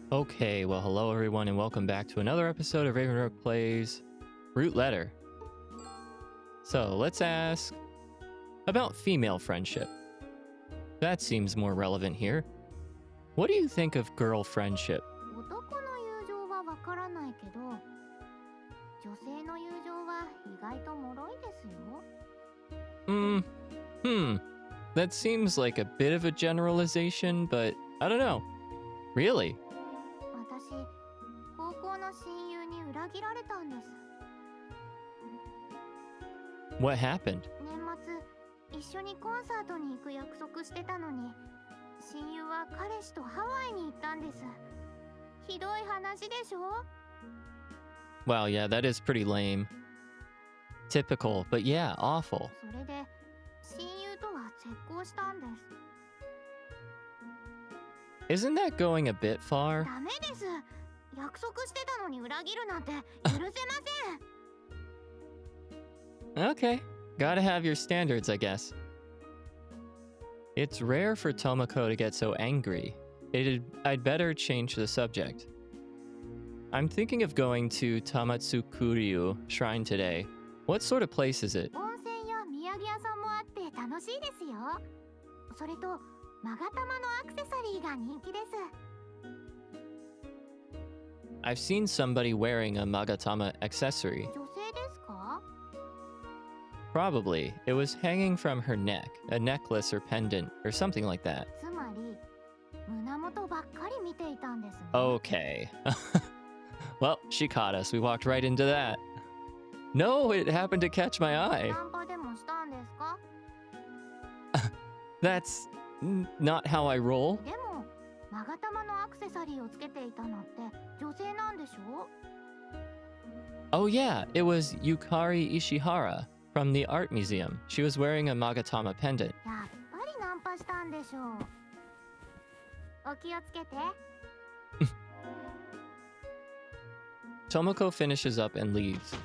Okay, well, hello everyone, and welcome back to another episode of Ravenrook Plays Root Letter. So, let's ask about female friendship. That seems more relevant here. What do you think of girl friendship? 男の友情はわからないけど、女性の友情は意外と脆いですよ。That seems like a bit of a generalization, but I don't know. Really? 私、高校の親友に裏切られたんです。What happened? 年末、一緒にコンサートに行く約束してたのに、親友は彼氏とハワイに行ったんです。ひどい話でしょ? Wow, yeah, that is pretty lame. Typical, but yeah, awful. それで、親友とは絶交したんです。Isn't that going a bit far? ダメです。約束してたのに裏切るなんて許せません。Okay, gotta have your standards, I guess. It's rare for Tomoko to get so angry. I'd better change the subject. I'm thinking of going to Tamatsukuryu Shrine today. What sort of place is it? 温泉や土産屋さんもあって楽しいですよ。それと、勾玉のアクセサリーが人気です。I've seen somebody wearing a Magatama accessory. 女性ですか? Probably. It was hanging from her neck, a necklace or pendant, or something like that. つまり、胸元ばっかり見ていたんですね。Okay. Well, she caught us. We walked right into that. No, it happened to catch my eye. ナンパでもしたんですか? That's not how I roll. でも、勾玉のアクセサリーをつけていたのって女性なんでしょ? Oh yeah, it was Yukari Ishihara from the art museum. She was wearing a Magatama pendant. やっぱりナンパしたんでしょう。お気をつけて。Tomoko finishes up and leaves.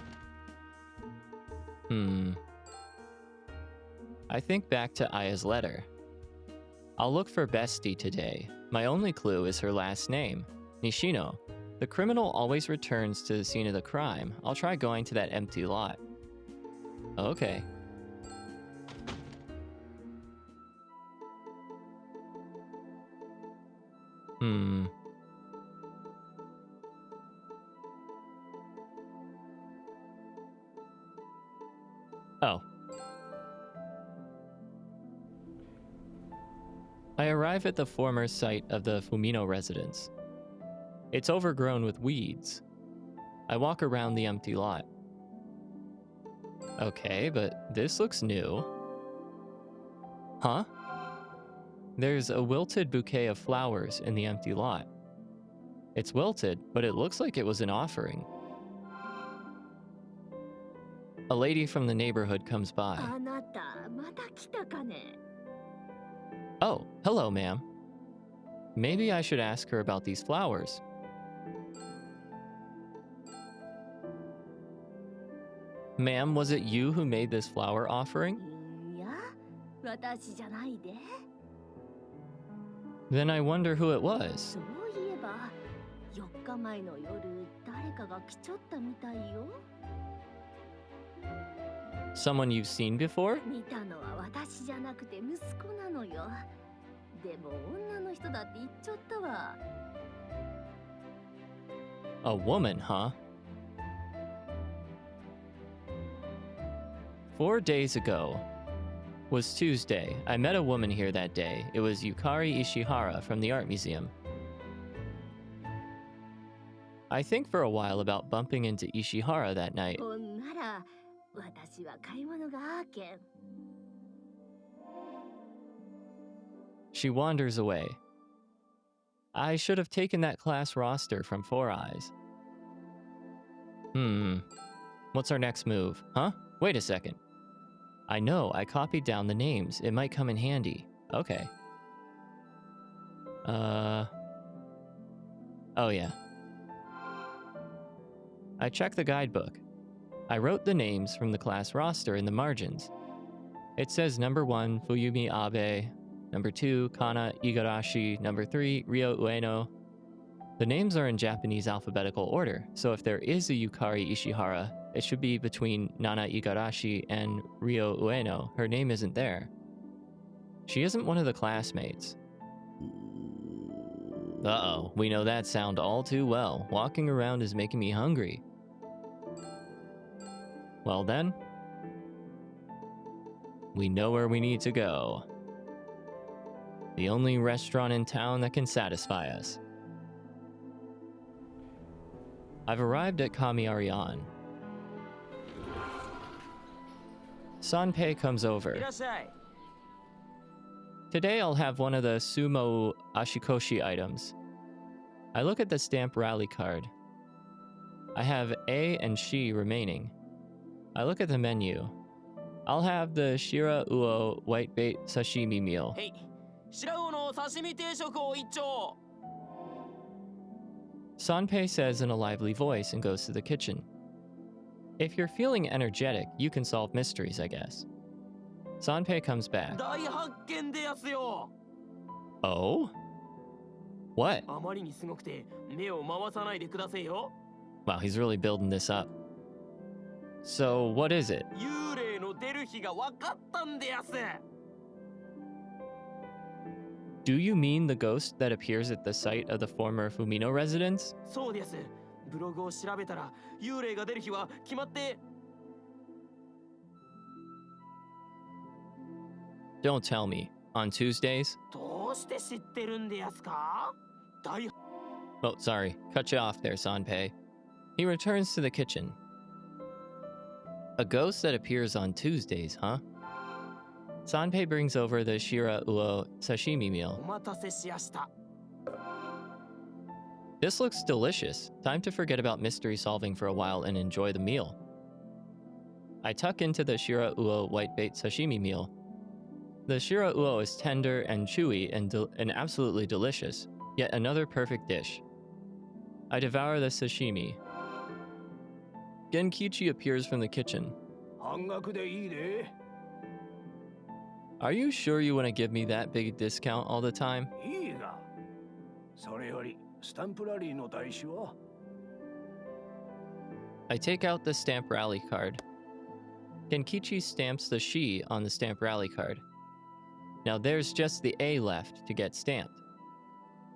I think back to Aya's letter. I'll look for Bestie today. My only clue is her last name, Nishino. The criminal always returns to the scene of the crime. I'll try going to that empty lot. Okay. Oh. I arrive at the former site of the Fumino residence. It's overgrown with weeds. I walk around the empty lot. Okay, but this looks new. Huh? There's a wilted bouquet of flowers in the empty lot. It's wilted, but it looks like it was an offering. A lady from the neighborhood comes by. あなた、また来たかね? Oh, hello, ma'am. Maybe I should ask her about these flowers. Ma'am, was it you who made this flower offering? いや、私じゃないで。Then I wonder who it was. そういえば、4日前の夜、誰かが来ちゃったみたいよ。Someone you've seen before? 見たのは私じゃなくて息子なのよ。でも女の人だって言っちゃったわ。A woman, huh? 4 days ago was Tuesday. I met a woman here that day. It was Yukari Ishihara from the art museum. I think for a while about bumping into Ishihara that night. ほんなら、私は買い物があーけん。She wanders away. I should have taken that class roster from Four Eyes. What's our next move? Huh? Wait a second. I know, I copied down the names. It might come in handy. Okay. Oh yeah. I checked the guidebook. I wrote the names from the class roster in the margins. It says number 1, Fuyumi Abe, number 2, Kana Igarashi, number 3, Ryo Ueno. The names are in Japanese alphabetical order, so if there is a Yukari Ishihara, it should be between Nana Igarashi and Ryo Ueno. Her name isn't there. She isn't one of the classmates. Uh-oh, we know that sound all too well. Walking around is making me hungry. Well then, we know where we need to go. The only restaurant in town that can satisfy us. I've arrived at Kamiarian. Sanpei comes over. Today I'll have one of the sumo ashikoshi items. I look at the stamp rally card. I have A and Shi remaining. I look at the menu. I'll have the Shira Uo whitebait sashimi meal. Hey, Shira Uo no sashimi teishoku o ichou. Sanpei says in a lively voice and goes to the kitchen. If you're feeling energetic, you can solve mysteries, I guess. Sanpei comes back. Oh? What? Wow, he's really building this up. So, what is it? Do you mean the ghost that appears at the site of the former Fumino residence? Don't tell me. On Tuesdays? Oh, sorry. Cut you off there, Sanpei. He returns to the kitchen. A ghost that appears on Tuesdays, huh? Sanpei brings over the Shira Uo sashimi meal. This looks delicious. Time to forget about mystery solving for a while and enjoy the meal. I tuck into the Shira Uo whitebait sashimi meal. The Shira Uo is tender and chewy and absolutely delicious, yet another perfect dish. I devour the sashimi. Genkichi appears from the kitchen. Are you sure you want to give me that big discount all the time? I take out the stamp rally card. Genkichi stamps the Shi on the stamp rally card. Now there's just the A left to get stamped.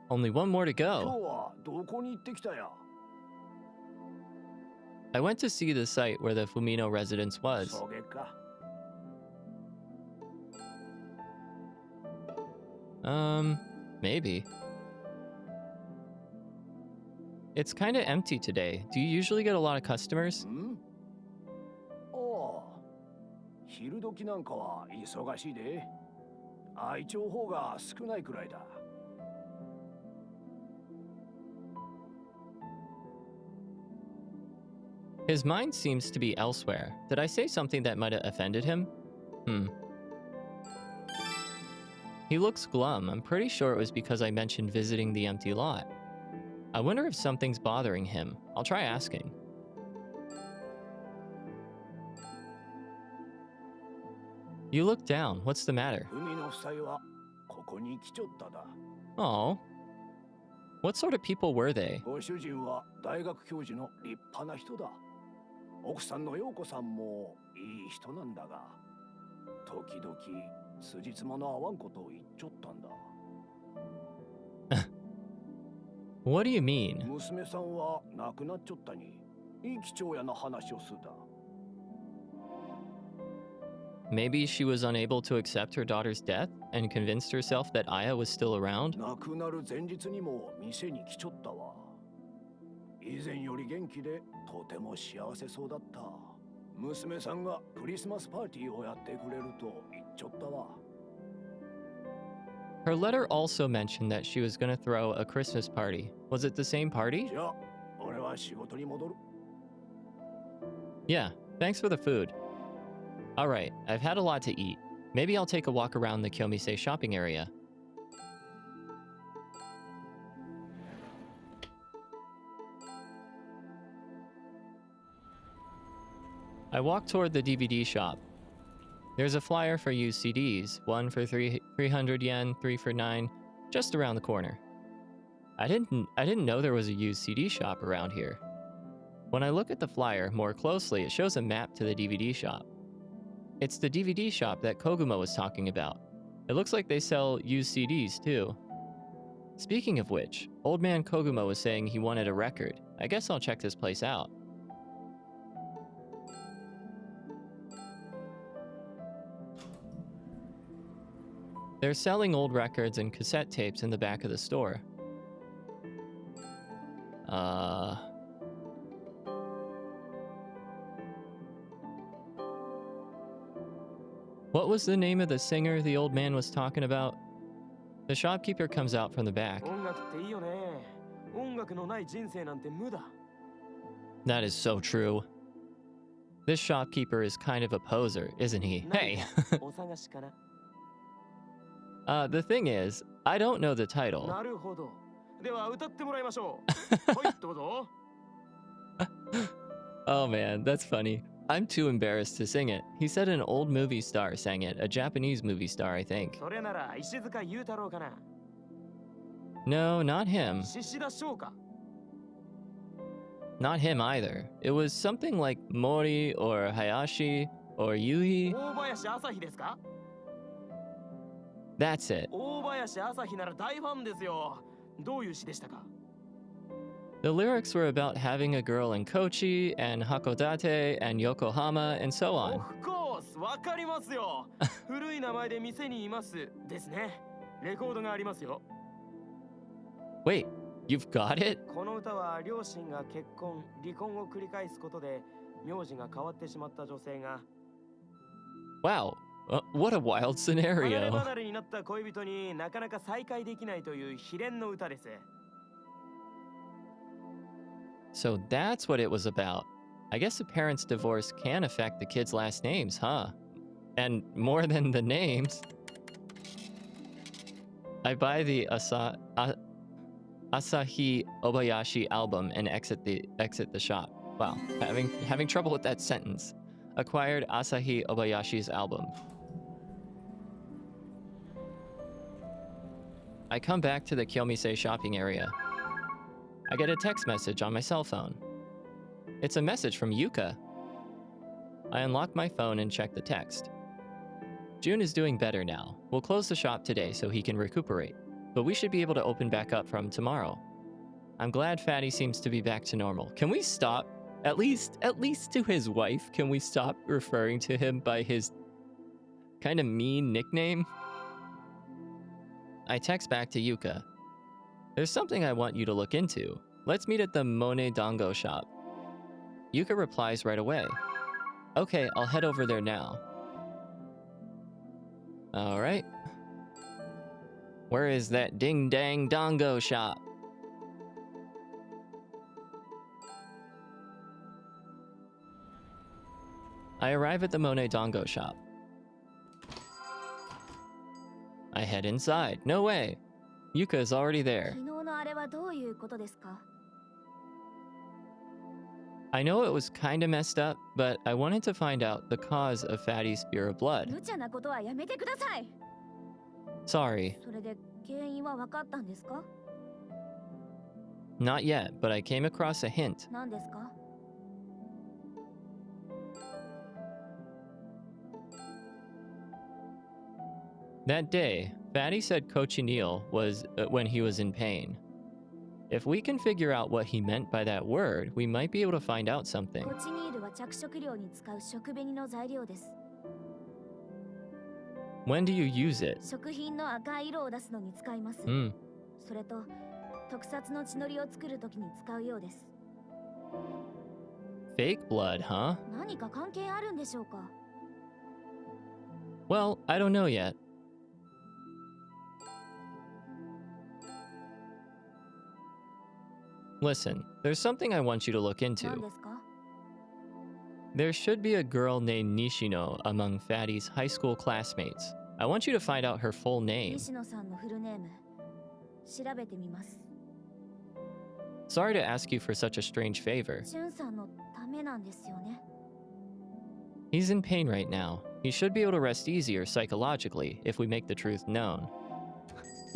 Only one more to go. I went to see the site where the Fumino residence was. Maybe. It's kinda empty today. Do you usually get a lot of customers? His mind seems to be elsewhere. Did I say something that might have offended him? He looks glum. I'm pretty sure it was because I mentioned visiting the empty lot. I wonder if something's bothering him. I'll try asking. You look down. What's the matter? Oh. What sort of people were they? What do you mean? Maybe she was unable to accept her daughter's death and convinced herself that Aya was still around? Her letter also mentioned that she was going to throw a Christmas party. Was it the same party? Yeah, thanks for the food. Alright, I've had a lot to eat. Maybe I'll take a walk around the Kyomise shopping area. I walk toward the DVD shop. There's a flyer for used CDs, one for 300 yen, 3 for 9, just around the corner. I didn't know there was a used CD shop around here. When I look at the flyer more closely, it shows a map to the DVD shop. It's the DVD shop that Koguma was talking about. It looks like they sell used CDs too. Speaking of which, old man Koguma was saying he wanted a record. I guess I'll check this place out. They're selling old records and cassette tapes in the back of the store. What was the name of the singer the old man was talking about? The shopkeeper comes out from the back. 音楽っていいよね。音楽のない人生なんて無だ。 That is so true. This shopkeeper is kind of a poser, isn't he? Hey! お探しかな。 The thing is, I don't know the title. なるほど。では歌ってもらいましょう。はい、どうぞ。 Oh man, that's funny. I'm too embarrassed to sing it. He said an old movie star sang it, a Japanese movie star, I think. それなら石塚裕太郎かな。 No, not him. 獅田翔か。 Not him either. It was something like Mori or Hayashi or Yui. 大林朝日ですか。 That's it. 大林朝日なら大ファンですよ。どういう詩でしたか。 The lyrics were about having a girl in Kochi and Hakodate and Yokohama and so on. Of course、わかりますよ。古い名前で店にいますですね。レコードがありますよ。 Wait, you've got it? この歌は両親が結婚、離婚を繰り返すことで名字が変わってしまった女性が Wow, what a wild 離れ scenario. 離れになった恋人になかなか再会できないという悲恋の歌です。 So that's what it was about. I guess a parent's divorce can affect the kids' last names, huh? And more than the names. I buy the Asahi Obayashi album and exit the shop. Wow, having trouble with that sentence. Acquired Asahi Obayashi's album. I come back to the Kyomise shopping area. I get a text message on my cell phone. It's a message from Yuka. I unlock my phone and check the text. June is doing better now. We'll close the shop today so he can recuperate, but we should be able to open back up from tomorrow. I'm glad Fatty seems to be back to normal. Can we stop? At least to his wife, can we stop referring to him by his kind of mean nickname? I text back to Yuka. There's something I want you to look into. Let's meet at the Monet Dango shop. Yuka replies right away. Okay, I'll head over there now. All right. Where is that ding dang dango shop? I arrive at the Monet Dango shop. I head inside. No way. Yuka is already there. 昨日のあれはどういうことですか？ I know it was kinda messed up, but I wanted to find out the cause of Fatty's spear of blood. 無茶なことはやめてください。 Sorry, それで原因は分かったんですか？ not yet, but I came across a hint. 何ですか？ That day, Fatty said cochineal was when he was in pain. If we can figure out what he meant by that word, we might be able to find out something. コチニールは着色料に使う食紅の材料です。 When do you use it? 食品の赤い色を出すのに使います。 Hmm. それと特撮の血のりを作るときに使うようです。 Fake blood, huh? 何か関係あるんでしょうか？ Well, I don't know yet. Listen, there's something I want you to look 何 into. ですか？ There should be a girl named Nishino among Fatty's high school classmates. I want you to find out her full name. 西野さんのフルネーム調べてみます。 Sorry to ask you for such a strange favor. しゅんさんのためなんですよね。 He's in pain right now. He should be able to rest easier psychologically if we make the truth known.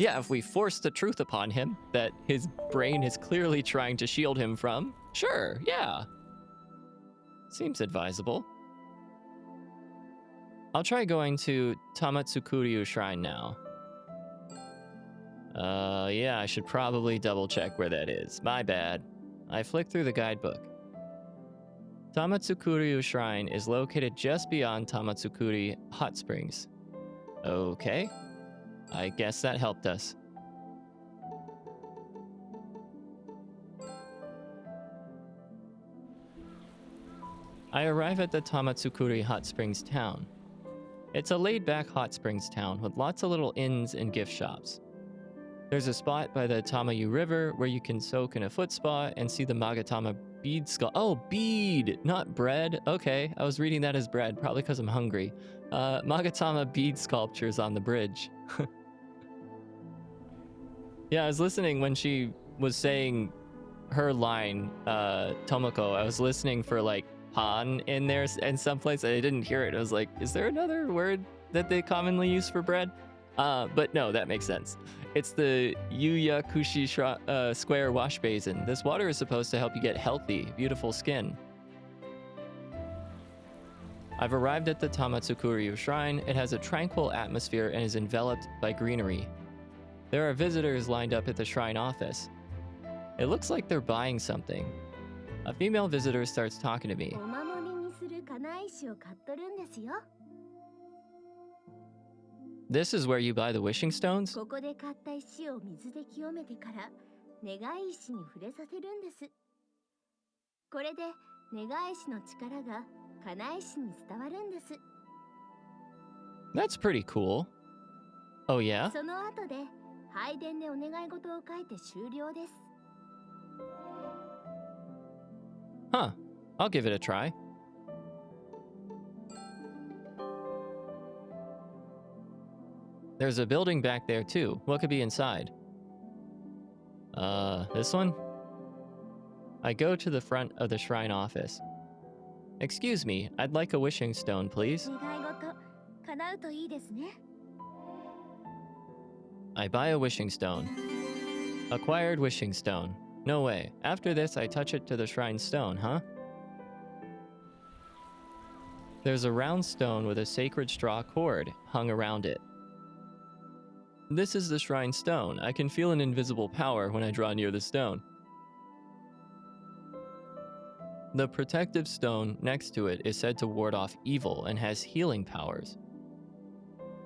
Yeah, if we force the truth upon him that his brain is clearly trying to shield him from, sure, yeah. Seems advisable. I'll try going to Tamatsukuryu Shrine now. Yeah, I should probably double check where that is. My bad. I flicked through the guidebook. Tamatsukuryu Shrine is located just beyond Tamatsukuri Hot Springs. Okay. I guess that helped us. I arrive at the Tamatsukuri Hot Springs town. It's a laid-back hot springs town with lots of little inns and gift shops. There's a spot by the Tamayu River where you can soak in a foot spa and see the Magatama bead skull. Oh, bead, not bread. Okay, I was reading that as bread, probably because I'm hungry. Magatama bead sculptures on the bridge. Yeah, I was listening when she was saying her line, Tomoko. I was listening for like Han in there in some place. I didn't hear it. I was like, is there another word that they commonly use for bread? But no, that makes sense. It's the Yuya Kushi Square wash basin. This water is supposed to help you get healthy, beautiful skin. I've arrived at the Tamatsukuryu Shrine. It has a tranquil atmosphere and is enveloped by greenery. There are visitors lined up at the shrine office. It looks like they're buying something. A female visitor starts talking to me. This is where you buy the wishing stones? ここで買った石を水で清めてから願い石に触れさせるんです。これで願い石の力が叶石に伝わるんです。 That's pretty cool. Oh yeah? その後で拝殿でお願い事を書いて終了です。 Huh. I'll give it a try. There's a building back there too. What could be inside? This one? I go to the front of the shrine office. Excuse me, I'd like a wishing stone, please. 願い事叶うといいですね。 I buy a wishing stone. Acquired wishing stone. No way. After this, I touch it to the shrine stone, huh? There's a round stone with a sacred straw cord hung around it. This is the shrine stone. I can feel an invisible power when I draw near the stone. The protective stone next to it is said to ward off evil and has healing powers.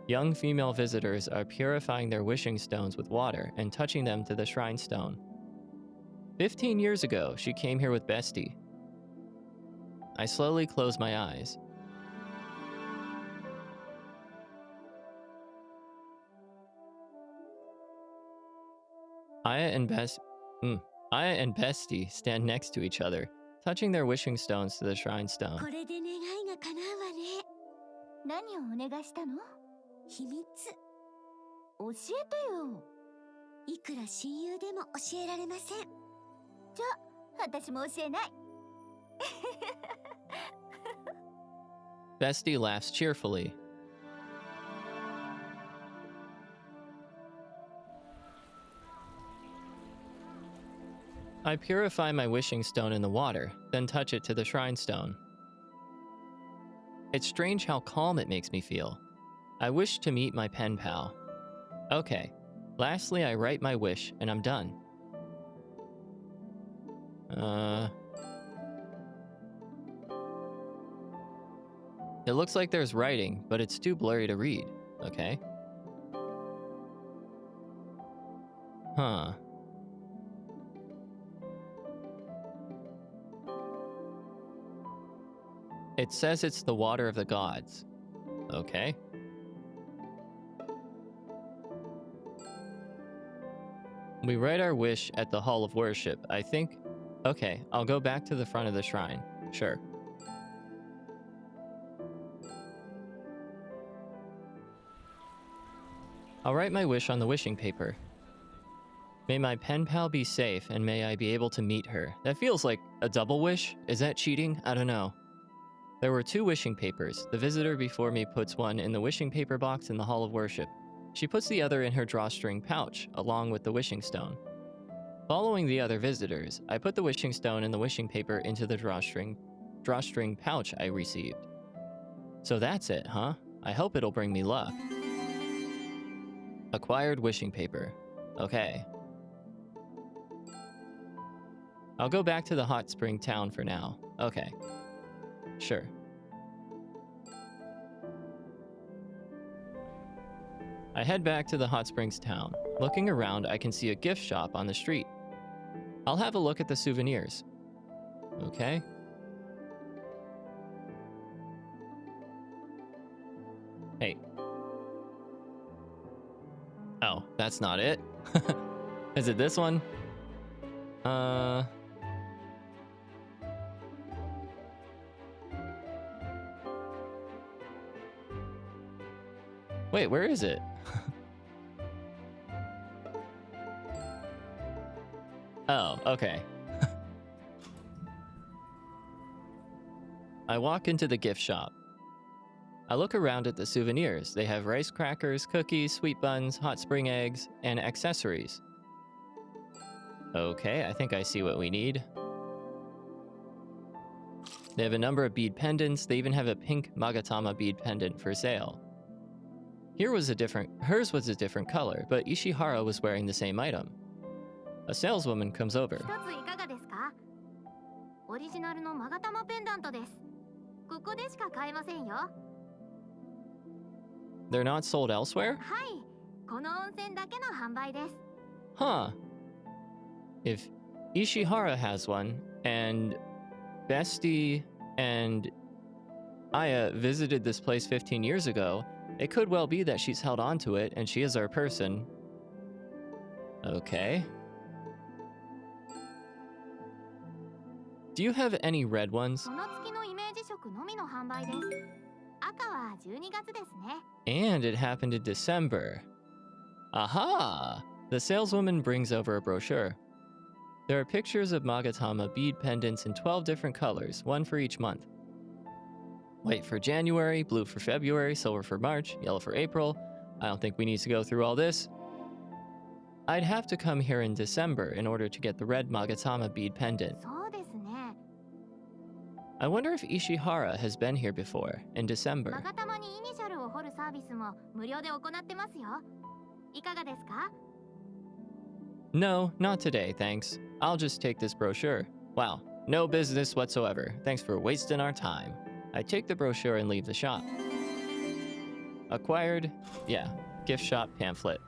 Young female visitors are purifying their wishing stones with water and touching them to the shrine stone. 15 years ago, she came here with Bestie. I slowly close my eyes. Aya and Bestie stand next to each other, touching their wishing stones to the shrine stone. これで願いが叶うわね。何をお願いしたの？秘密。教えてよ。いくら親友でも教えられません。じゃあ、私も教えない。Bestie laughs cheerfully. I purify my wishing stone in the water, then touch it to the shrine stone. It's strange how calm it makes me feel. I wish to meet my pen pal. Okay, lastly I write my wish and I'm done. It looks like there's writing, but it's too blurry to read. Okay. Huh. It says it's the water of the gods. Okay. We write our wish at the Hall of Worship, I think. Okay, I'll go back to the front of the shrine. Sure. I'll write my wish on the wishing paper. May my pen pal be safe, and may I be able to meet her. That feels like a double wish. Is that cheating? I don't know. There were 2 wishing papers. The visitor before me puts one in the wishing paper box in the Hall of Worship. She puts the other in her drawstring pouch, along with the wishing stone. Following the other visitors, I put the wishing stone and the wishing paper into the drawstring pouch I received. So that's it, huh? I hope it'll bring me luck. Acquired wishing paper. Okay. I'll go back to the hot spring town for now. Okay. Sure. I head back to the hot springs town. Looking around, I can see a gift shop on the street. I'll have a look at the souvenirs. Okay. Hey. Oh, that's not it? Is it this one? Wait, where is it? Oh, okay. I walk into the gift shop. I look around at the souvenirs. They have rice crackers, cookies, sweet buns, hot spring eggs, and accessories. Okay, I think I see what we need. They have a number of bead pendants. They even have a pink Magatama bead pendant for sale. Hers was a different color, but Ishihara was wearing the same item. A saleswoman comes over. They're not sold elsewhere? Huh. If Ishihara has one, and Bestie and Aya visited this place 15 years ago, it could well be that she's held on to it and she is our person. Okay. Do you have any red ones? And it happened in December. Aha! The saleswoman brings over a brochure. There are pictures of Magatama bead pendants in 12 different colors, one for each month. White for January, blue for February, silver for March, yellow for April. I don't think we need to go through all this. I'd have to come here in December in order to get the red Magatama bead pendant. I wonder if Ishihara has been here before, in December. No, not today, thanks. I'll just take this brochure. Wow, no business whatsoever. Thanks for wasting our time. I take the brochure and leave the shop. Acquired, yeah, gift shop pamphlet.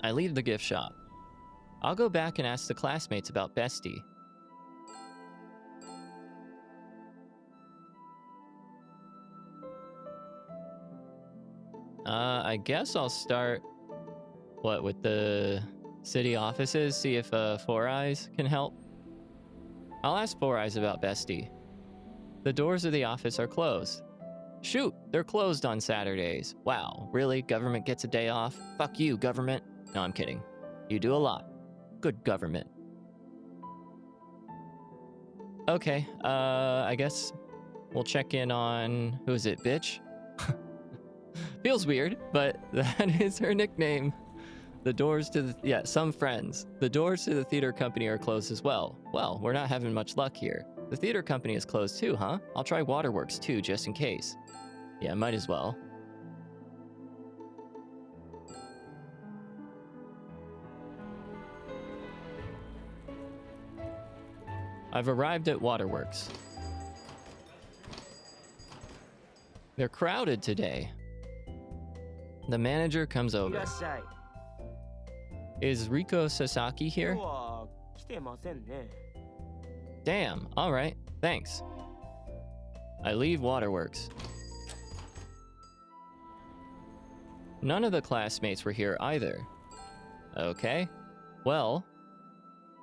I leave the gift shop. I'll go back and ask the classmates about Bestie. I guess I'll start, with the city offices, see if Four Eyes can help. I'll ask Four Eyes about Bestie. The doors of the office are closed. Shoot, they're closed on Saturdays. Wow, really? Government gets a day off? Fuck you, government. No, I'm kidding. You do a lot. Good government. Okay, I guess we'll check in on, who is it, bitch? Feels weird, but that is her nickname. The doors to the, some friends. The doors to the theater company are closed as well. Well, we're not having much luck here. The theater company is closed too, huh? I'll try Waterworks too, just in case. Yeah, might as well. I've arrived at Waterworks. They're crowded today. The manager comes over. Is Riko Sasaki here? Damn, alright, thanks. I leave Waterworks. None of the classmates were here either. Okay, well,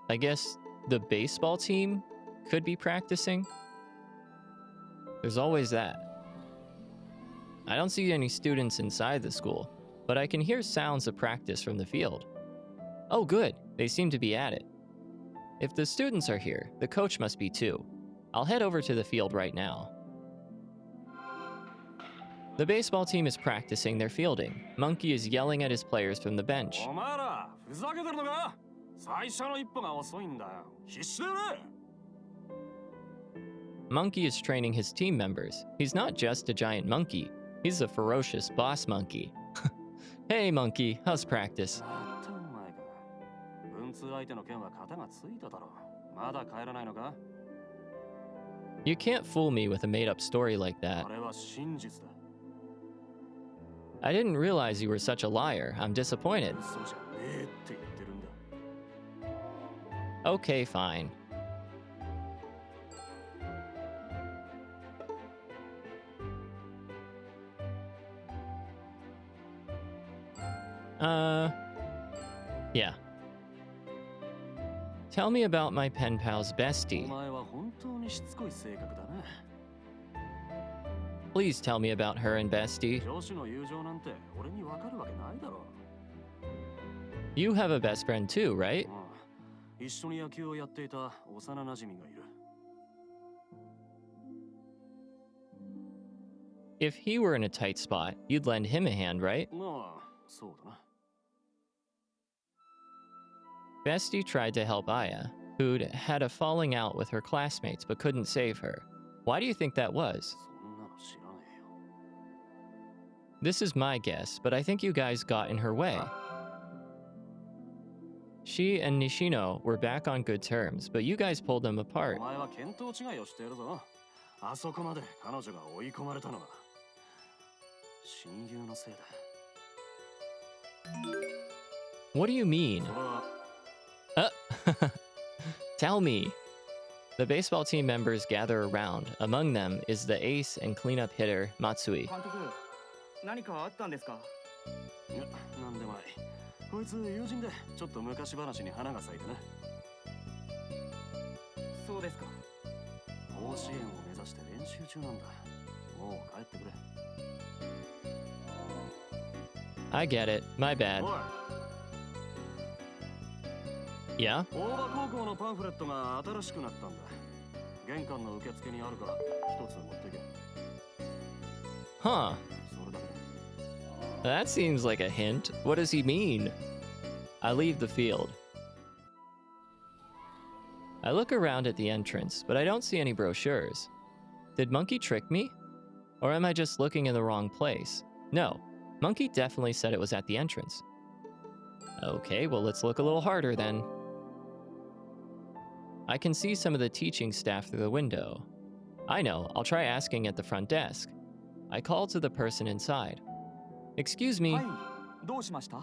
I guess the baseball team could be practicing. There's always that. I don't see any students inside the school, but I can hear sounds of practice from the field. Oh good, they seem to be at it. If the students are here, the coach must be too. I'll head over to the field right now. The baseball team is practicing their fielding. Monkey is yelling at his players from the bench. お前らふざけてるのか？最初の一歩が遅いんだよ。必死だよね。 Monkey is training his team members. He's not just a giant monkey, he's a ferocious boss monkey. Hey monkey, how's practice? またお前か。文通相手の件は型がついただろう。まだ帰らないのか？ You can't fool me with a made-up story like that. あれは真実だ。 I didn't realize you were such a liar. I'm disappointed. 嘘じゃねえって言ってるんだ。 Okay, fine. Yeah. Tell me about my pen pal's お Bestie. 前は本当にしつこい性格だな。 Please tell me about her and Bestie. 上司の友情なんて俺にわかるわけないだろ You have a best friend too, right? う。一緒に野球をやっていた幼馴染がいる。 If he were in a tight spot, you'd lend him a hand, right? まあ、そうだな。 Bestie tried to help Aya, who'd had a falling out with her classmates but couldn't save her. Why do you think that was? そんなの知らねえよ。 This is my guess, but I think you guys got in her way. She and Nishino were back on good terms, but you guys pulled them お apart. 前は見当違いをしているぞ。あそこまで彼女が追い込まれたのは親友のせいだ。 What do you mean? それは Tell me. The baseball team members gather around. Among them is the ace and cleanup hitter, Matsui. 監督、何かあったんですか？いや、なんでもない。こいつ友人でちょっと昔話に花が咲いてな。そうですか。甲子園を目指して練習中なんだ。もう帰ってくれ。 I get it. My bad. おい、 Yeah? 大場高校のパンフレットが新しくなったんだ。玄関の受付にあるから一つ持ってけ。 Huh. それだけ。 That seems like a hint. What does he mean? I leave the field. I look around at the entrance, but I don't see any brochures. Did Monkey trick me? Or am I just looking in the wrong place? No, Monkey definitely said it was at the entrance. Okay, well, let's look a little harder then. I can see some of the teaching staff through the window. I know, I'll try asking at the front desk. I call to the person inside. Excuse me. はい、どうしました？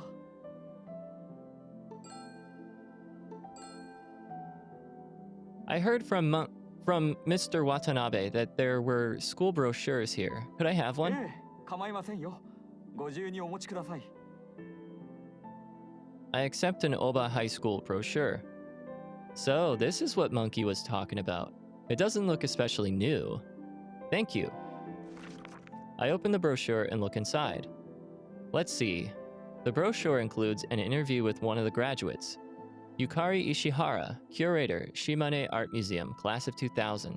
I heard from Mr. Watanabe that there were school brochures here. Could I have one? ええ、構いませんよ。ご自由にお持ちください。 I accept an Oba High School brochure. So, this is what Monkey was talking about. It doesn't look especially new. Thank you. I open the brochure and look inside. Let's see. The brochure includes an interview with one of the graduates. Yukari Ishihara, curator, Shimane Art Museum, class of 2000.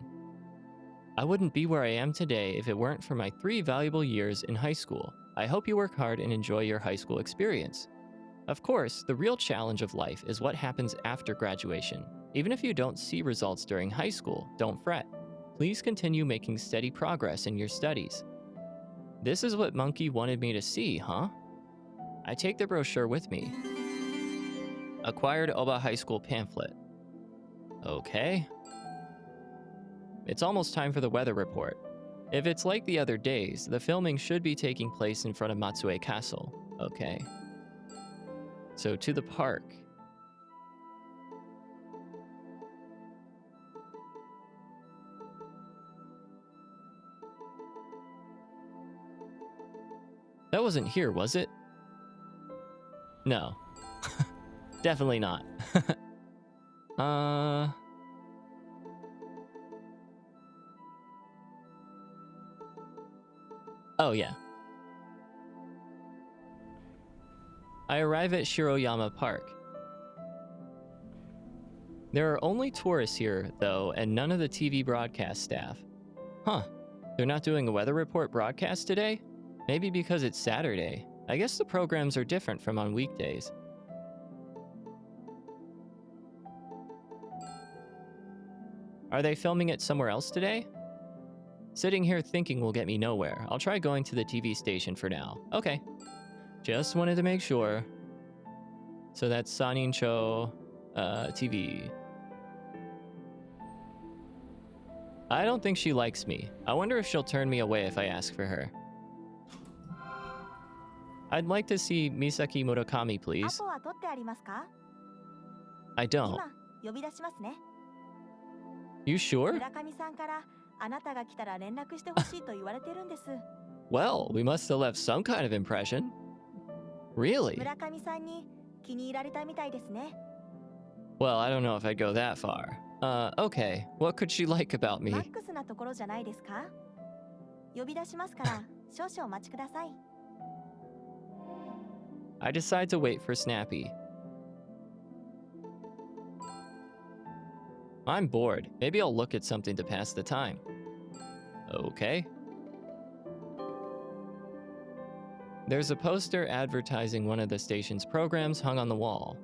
I wouldn't be where I am today if it weren't for my 3 valuable years in high school. I hope you work hard and enjoy your high school experience. Of course, the real challenge of life is what happens after graduation. Even if you don't see results during high school, don't fret. Please continue making steady progress in your studies. This is what Monkey wanted me to see, huh? I take the brochure with me. Acquired Oba High School pamphlet. Okay. It's almost time for the weather report. If it's like the other days, the filming should be taking place in front of Matsue Castle. Okay. So to the park. That wasn't here, was it? No. Definitely not. Oh, yeah. I arrive at Shiroyama Park. There are only tourists here, though, and none of the TV broadcast staff. Huh. They're not doing a weather report broadcast today? Maybe because it's Saturday. I guess the programs are different from on weekdays. Are they filming it somewhere else today? Sitting here thinking will get me nowhere. I'll try going to the TV station for now. Okay. Just wanted to make sure. So that's Sanincho TV. I don't think she likes me. I wonder if she'll turn me away if I ask for her. I'd like to see Misaki Murakami, ア please. ポは取ってありますか？ I don't. 今呼び出しますね。 You sure? 村上さんからあなたが来たら連絡してほしいと言われてるんです。 Well, we must have left some kind of impression. Really? 村上さんに気に入られたみたいですね。 Well, I don't know if I'd go that far. Okay. What could she like about マ me? ックスなところじゃないですか？呼び出しますから少々お待ちください。 I decide to wait for Snappy. I'm bored. Maybe I'll look at something to pass the time. Okay. There's a poster advertising one of the station's programs hung on the wall.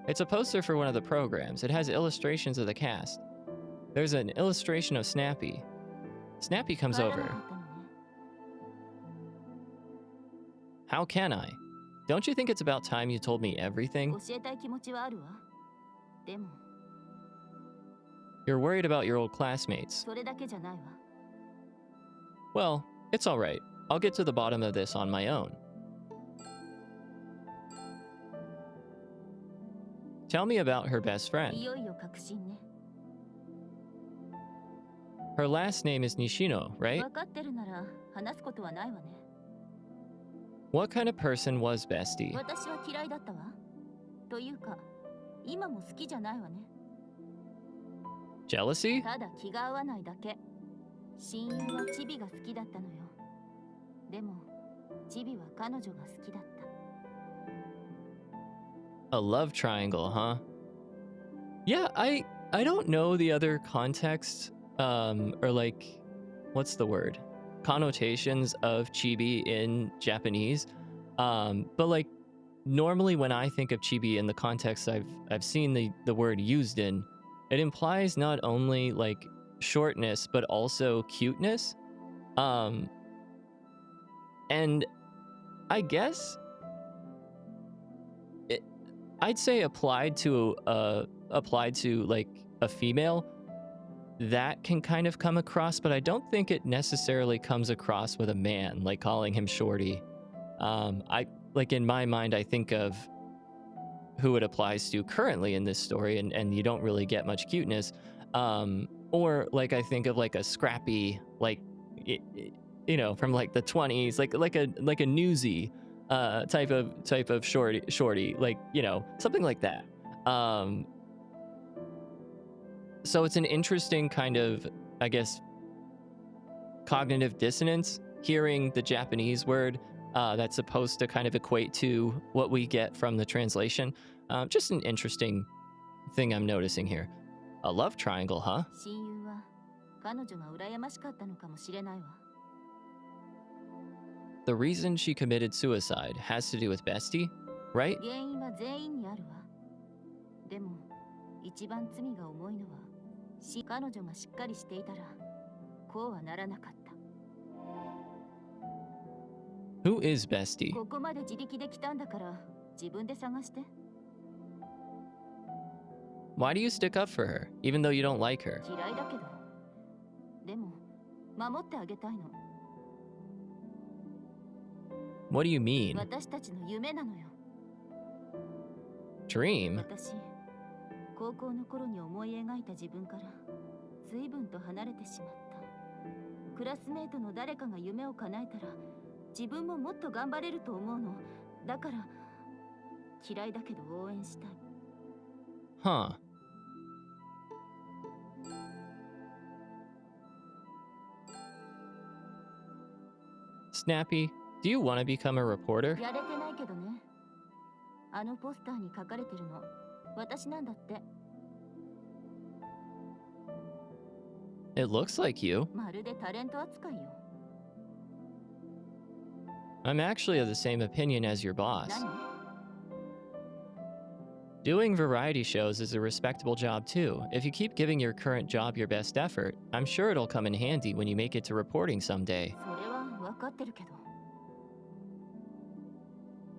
It's a poster for one of the programs. It has illustrations of the cast. There's an illustration of Snappy. Snappy comes わからな over. かったのね。 How can I? Don't you think it's about time you told me everything? 教えたい気持ちはあるわ。でも You're worried about your old classmates. それだけじゃないわ。 Well, it's all right. I'll get to the bottom of this on my own. Tell me about her best い friend. よいよ確信ね。 Her last name is Nishino, right? 分かってるなら話すことはないわね。 What kind of person was Bestie? 私は嫌いだったわ。というか、今も好きじゃないわね。 Jealousy? ただ気が合わないだけ。親友はチビが好きだったのよ。でも、チビは彼女が好きだった。 A love triangle, huh? Yeah, I don't know the other context, or like, what's the word? Connotations of chibi in Japanese. But like, normally when I think of chibi in the context I've seen the word used in, it implies not only like shortness but also cuteness. And I guess I'd say applied to like a female, that can kind of come across, but I don't think it necessarily comes across with a man, like calling him shorty. I like in my mind I think of who it applies to currently in this story, and you don't really get much cuteness. Or like I think of like a scrappy, like you know, from like the 20s, like a newsy type of shorty, like, you know, something like that. So it's an interesting kind of, I guess, cognitive dissonance hearing the Japanese word that's supposed to kind of equate to what we get from the translation. Just an interesting thing I'm noticing here. A love triangle, huh? 親友は彼女が羨ましかったのかもしれないわ。 The reason she committed suicide has to do with Bestie, right? 原因は全員にあるわ。でも、一番罪が重いのは、彼女がしっかりしていたら、こうはならなかった。 Who is Bestie? ここまで自力で来たんだから、自分で探して。 Why do you stick up for her, even though you don't like her? 嫌いだけど。でも、守ってあげたいの。 What do you mean? 私たちの夢なのよ。 Dream? 私、高校の頃に思い描いた自分から随分と離れてしまった。クラスメートの誰かが夢を叶えたら自分ももっと頑張れると思うの。だから嫌いだけど応援したい。 Huh. Snappy, do you want to become a reporter? やれてないけどね。あのポスターに書かれてるの私なんだって。 It looks like you. まるでタレント扱いよ。I'm actually of the same opinion as your boss. 何？ Doing variety shows is a respectable job too. If you keep giving your current job your best effort, I'm sure it'll come in handy when you make it to reporting someday. それは分かってるけど。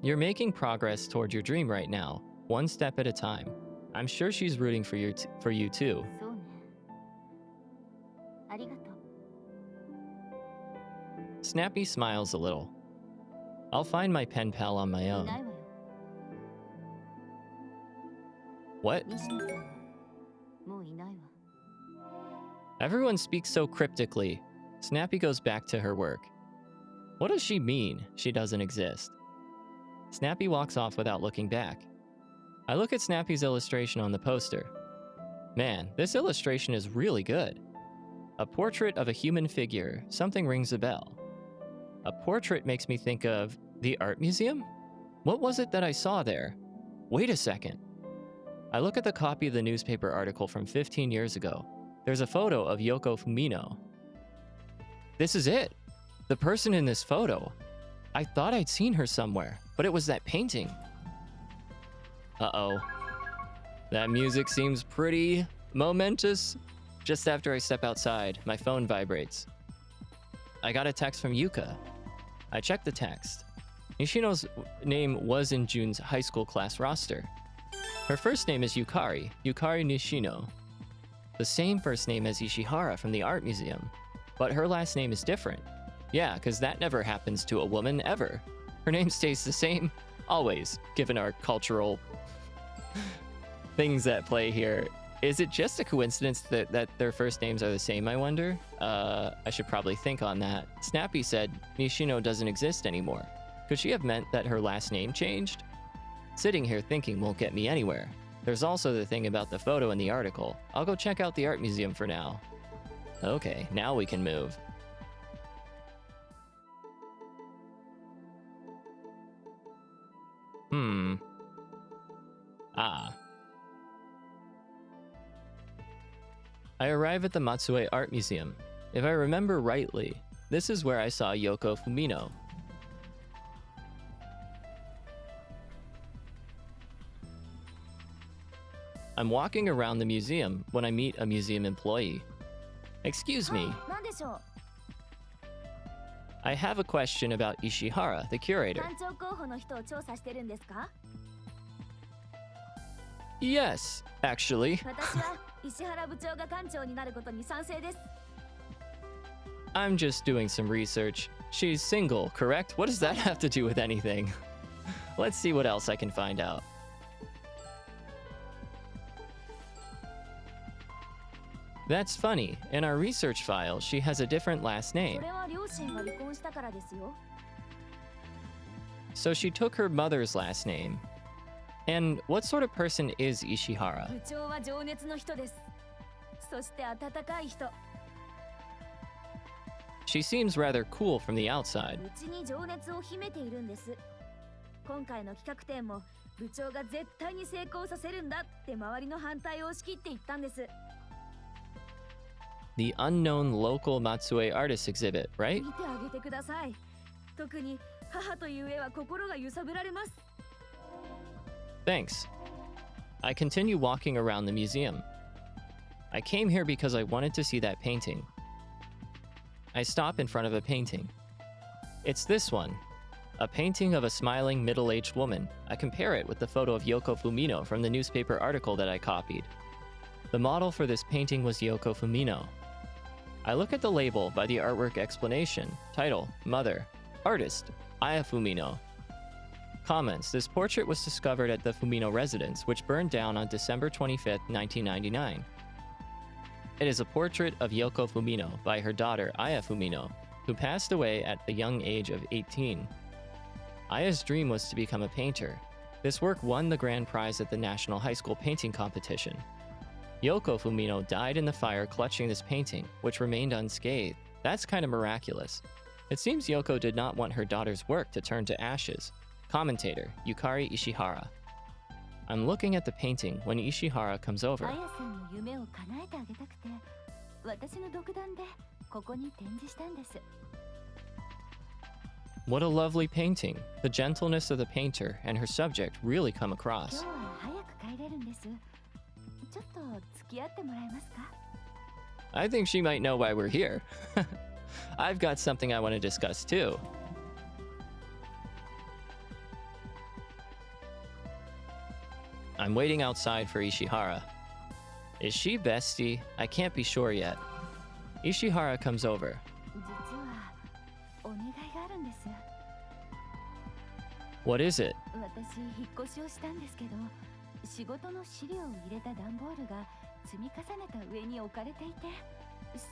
You're making progress toward your dream right now, one step at a time. I'm sure she's rooting for you too. そうね。ありがとう。 Snappy smiles a little. I'll find my pen pal on my い own. ないわよ。 What? 西野さんはもういないわ。 Everyone speaks so cryptically. Snappy goes back to her work. What does she mean, she doesn't exist? Snappy walks off without looking back. I look at Snappy's illustration on the poster. Man, this illustration is really good. A portrait of a human figure. Something rings a bell. A portrait makes me think of the art museum? What was it that I saw there? Wait a second. I look at the copy of the newspaper article from 15 years ago. There's a photo of Yoko Fumino. This is it. The person in this photo. I thought I'd seen her somewhere, but it was that painting. Uh-oh. That music seems pretty momentous. Just after I step outside, my phone vibrates. I got a text from Yuka. I checked the text. Nishino's name was in Jun's high school class roster. Her first name is Yukari Nishino. The same first name as Ishihara from the art museum. But her last name is different. Yeah, because that never happens to a woman ever. Her name stays the same, always, given our cultural things at play here. Is it just a coincidence that their first names are the same, I wonder? I should probably think on that. Snappy said Nishino doesn't exist anymore. Could she have meant that her last name changed? Sitting here thinking won't get me anywhere. There's also the thing about the photo in the article. I'll go check out the art museum for now. Okay, now we can move. I arrive at the Matsue Art Museum. If I remember rightly, this is where I saw Yoko Fumino. I'm walking around the museum when I meet a museum employee. Excuse me, 何でしょう。 I have a question about Ishihara, the curator. 館長候補の人を調査してるんですか？ Yes, actually. 私は石原部長が館長になることに賛成です。 I'm just doing some research. She's single, correct? What does that have to do with anything? Let's see what else I can find out. That's funny. In our research file, she has a different last そ name. れは両親が離婚したからですよ。 So she took her mother's last name. And what sort of person is Ishihara? 部長は情熱の人です。そして温かい人。 She seems rather cool from the outside. うちに情熱を秘めているんです。今回の企画展も部長が絶対に成功させるんだって周りの反対を押し切って言ったんです。 The unknown local Matsue artist exhibit, right? 見てあげてください。特に母という絵は心が揺さぶられます。 Thanks. I continue walking around the museum. I came here because I wanted to see that painting. I stop in front of a painting. It's this one. A painting of a smiling middle-aged woman. I compare it with the photo of Yoko Fumino from the newspaper article that I copied. The model for this painting was Yoko Fumino. I look at the label by the artwork explanation. Title, Mother. Artist, Aya Fumino. Comments, this portrait was discovered at the Fumino residence, which burned down on December 25th, 1999. It is a portrait of Yoko Fumino by her daughter, Aya Fumino, who passed away at the young age of 18. Aya's dream was to become a painter. This work won the grand prize at the National High School Painting Competition. Yoko Fumino died in the fire clutching this painting, which remained unscathed. That's kind of miraculous. It seems Yoko did not want her daughter's work to turn to ashes. Commentator, Yukari Ishihara. I'm looking at the painting when Ishihara comes over. あやさんの夢を叶えてあげたくて、私の独断でここに展示したんです。What a lovely painting. The gentleness of the painter and her subject really come 今 across. 日は早く帰れるんです。ちょっと付き合ってもらえますか？ I think she might know why we're here. I've got something I want to discuss too. I'm waiting outside for Ishihara. Is she Bestie? I can't be sure yet. Ishihara comes over. 実はお願いがあるんです。 What is it? 私引っ越しをしたんですけど、仕事の資料を入れた段ボールが積み重ねた上に置かれていて、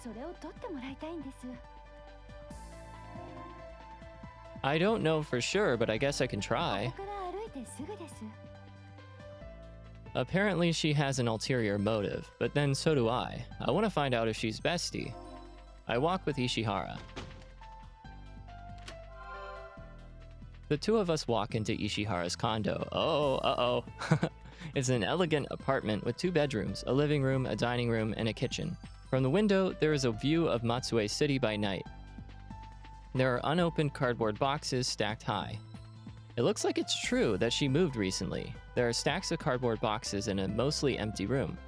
それを取ってもらいたいんです。 I don't know for sure, but I guess I can こ try. こから歩いてすぐです。 Apparently, she has an ulterior motive, but then so do I. I want to find out if she's Bestie. I walk with Ishihara. The two of us walk into Ishihara's condo. Oh, uh-oh. It's an elegant apartment with 2 bedrooms, a living room, a dining room, and a kitchen. From the window, there is a view of Matsue City by night. There are unopened cardboard boxes stacked high. It looks like it's true that she moved recently. There are stacks of cardboard boxes in a mostly empty room.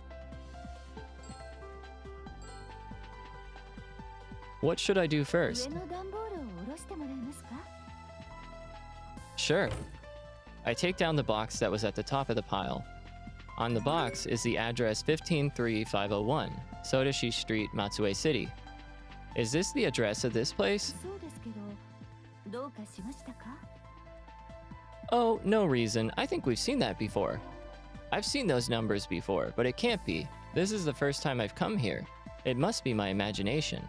What should I do first? 上の段ボールを下ろしてもらえますか？ Sure. I take down the box that was at the top of the pile. On the box is the address 153501, Sodashi Street, Matsue City. Is this the address of this place? そうですけど、どうかしましたか？ Oh, no reason. I think we've seen that before. I've seen those numbers before, but it can't be. This is the first time I've come here. It must be my imagination.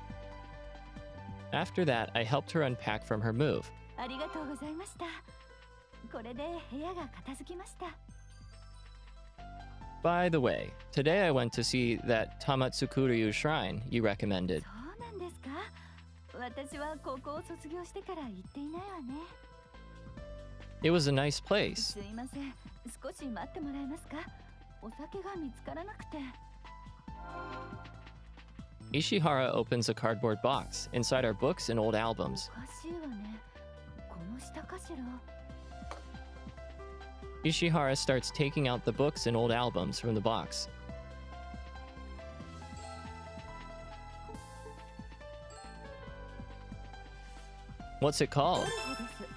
After that, I helped her unpack from her move. ありがとうございました。これで部屋が片付きました。 By the way, today I went to see that Tamatsukuryu shrine you recommended. そうなんですか？私は高校を卒業してから行っていないわね。 It was a nice place. すいません。少し待ってもらえますか？お酒が見つからなくて。 Ishihara opens a cardboard box. Inside are books and old albums. おかしいわね。この下かしら。 Ishihara starts taking out the books and old albums from the box. What's it ゴ called? ルフです。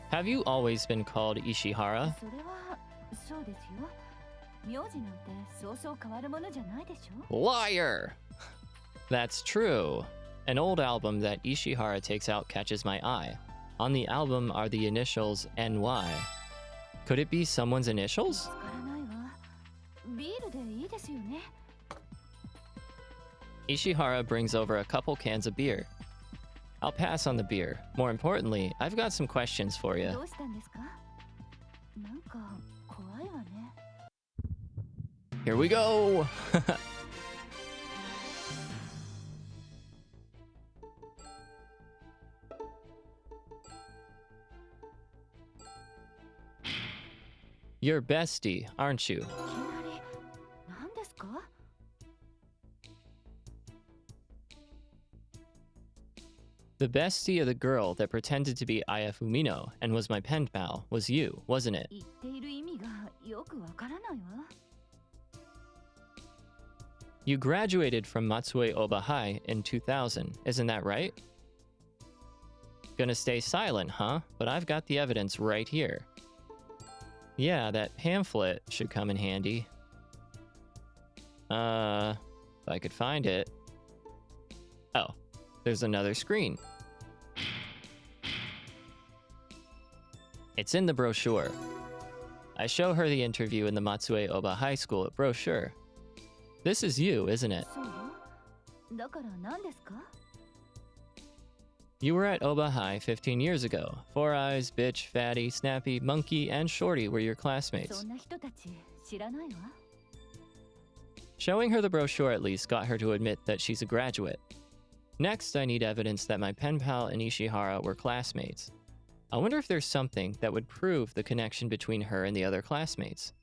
Have you always been called Ishihara? それはそうですよ。名字なんてそうそう変わるものじゃないでしょ。 Liar! That's true. An old album that Ishihara takes out catches my eye. On the album are the initials NY. Could it be someone's 見 initials? つからないわ。ビールでいいですよね。 Ishihara brings over a couple cans of beer. I'll pass on the beer. More importantly, I've got some questions for you. どうしたんですか？なんか怖いわね。 Here we go! You're Bestie, aren't you? いきなり何ですか？ The bestie of the girl that pretended to be Aya Fumino and was my pen pal was you, wasn't it? 言っている意味がよくわからないわ。 You graduated from Matsue Oba High in 2000, isn't that right? Gonna stay silent, huh? But I've got the evidence right here. Yeah, that pamphlet should come in handy. If I could find it. Oh, there's another screen. It's in the brochure. I show her the interview in the Matsue Oba High School brochure. This is you, isn't it? そうだから何ですか？ You were at Oba High 15 years ago. Four Eyes, Bitch, Fatty, Snappy, Monkey, and Shorty were your そ classmates. んな人たち知らないわ。 Showing her the brochure at least got her to admit that she's a graduate. Next, I need evidence that my pen pal and Ishihara were classmates. I wonder if there's something that would prove the connection between her and the other classmates.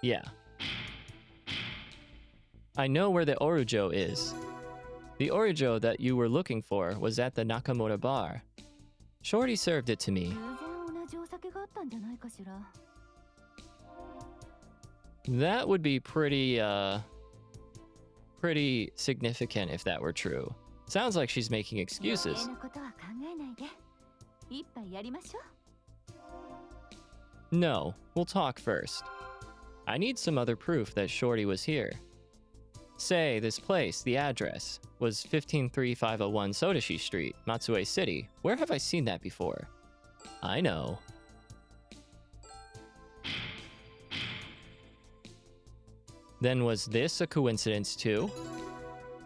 Yeah. I know where the Orujo is. The Orujo that you were looking for was at the Nakamura bar. Shorty served it to me. 偶然同じお酒があったんじゃないかしら。 That would be pretty significant if that were true. Sounds like she's making 余 excuses. 計なことは考えないで。一杯やりましょう。 No, we'll talk first. I need some other proof that Shorty was here. Say, this place, the address, was 153501 Sodashi Street, Matsue City. Where have I seen that before? I know. Then was this a coincidence too?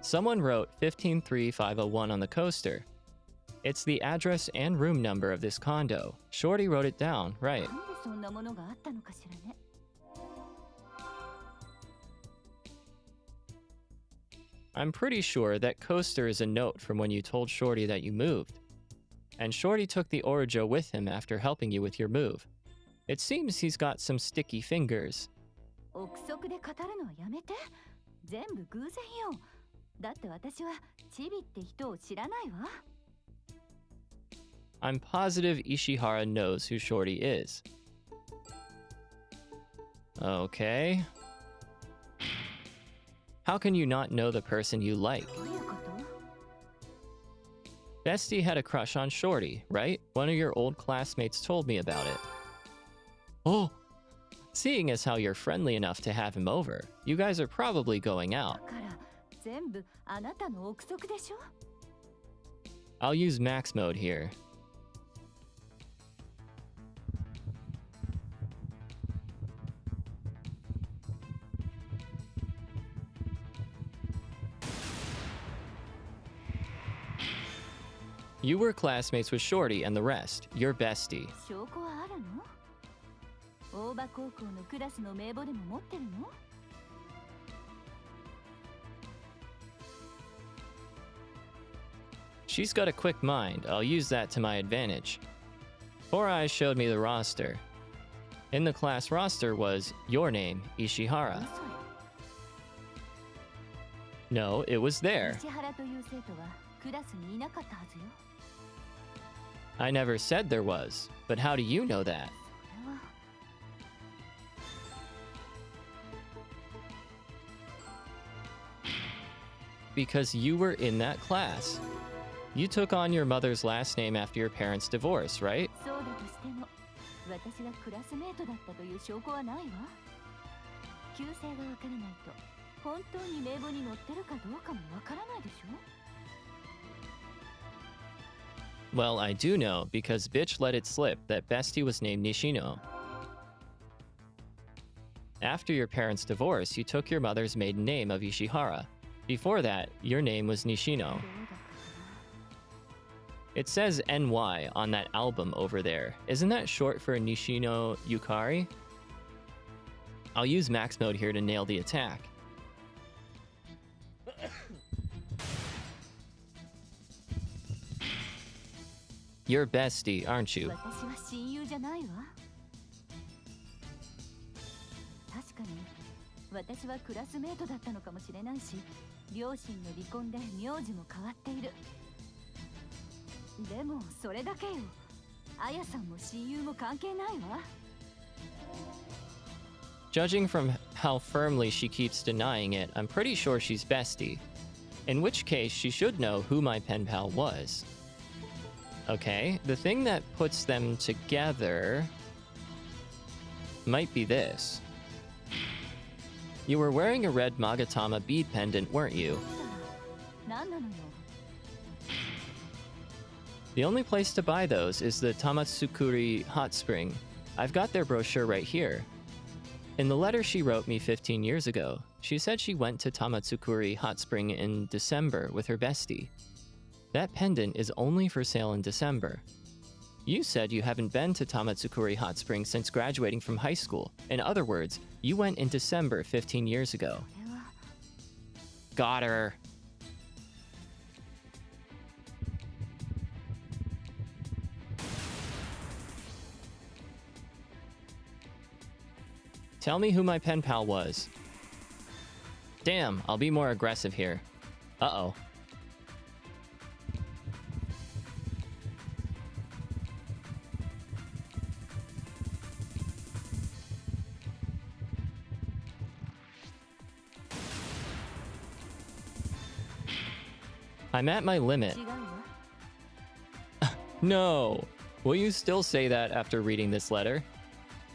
Someone wrote 153501 on the coaster. It's the address and room number of this condo. Shorty wrote it down, right? なんでそんなものがあったのかしらね。 I'm pretty sure that coaster is a note from when you told Shorty that you moved. And Shorty took the Orujo with him after helping you with your move. It seems he's got some sticky fingers. 憶測で語るのはやめて。全部偶然よ。だって私はチビって人を知らないわ。 I'm positive Ishihara knows who Shorty is. Okay. How can you not know the person you like? どういうこと？ Bestie had a crush on Shorty, right? One of your old classmates told me about it. Oh! Seeing as how you're friendly enough to have him over, you guys are probably going だ out. から全部あなたの憶測でしょ？ I'll use max mode here. You were classmates with Shorty and the rest. You're Bestie. 証拠はあるの？大場高校のクラスの名簿でも持ってるの？ She's got a quick mind. I'll use that to my advantage. Four Eyes showed me the roster. In the class roster was your name, Ishihara. 嘘よ。 No, it was there. 石原という生徒はクラスにいなかったはずよ。 I never said there was. But how do you know that? それは。 Because you were in that class. You took on your mother's last name after your parents' divorce, right? そうだとしても、私がクラスメートだったという証拠はないわ。旧姓がわからないと、本当に名簿に載ってるかどうかもわからないでしょ？ Well, I do know because bitch let it slip that Bestie was named Nishino. After your parents' divorce, you took your mother's maiden name of Ishihara. Before that, your name was Nishino. どうだったかな。 It says NY on that album over there. Isn't that short for Nishino Yukari? I'll use max mode here to nail the attack. You're Bestie, aren't you? 私は親友じゃないわ。確かに私はクラスメートだったのかもしれないし、両親の離婚で名字も変わっている。でもそれだけよ。あやさんも親友も関係ないわ。 Judging from how firmly she keeps denying it, I'm pretty sure she's Bestie. In which case, she should know who my pen pal was. Okay, the thing that puts them together might be this. You were wearing a red Magatama bead pendant, weren't you? 何なのよ。 The only place to buy those is the Tamatsukuri Hot Spring. I've got their brochure right here. In the letter she wrote me 15 years ago, she said she went to Tamatsukuri Hot Spring in December with her bestie. That pendant is only for sale in December. You said you haven't been to Tamatsukuri Hot Springs since graduating from high school. In other words, you went in December 15 years ago. これは Got her. Tell me who my pen pal was. Damn, I'll be more aggressive here. Uh-oh. I'm at my limit. 違うわ。 No! Will you still say that after reading this letter?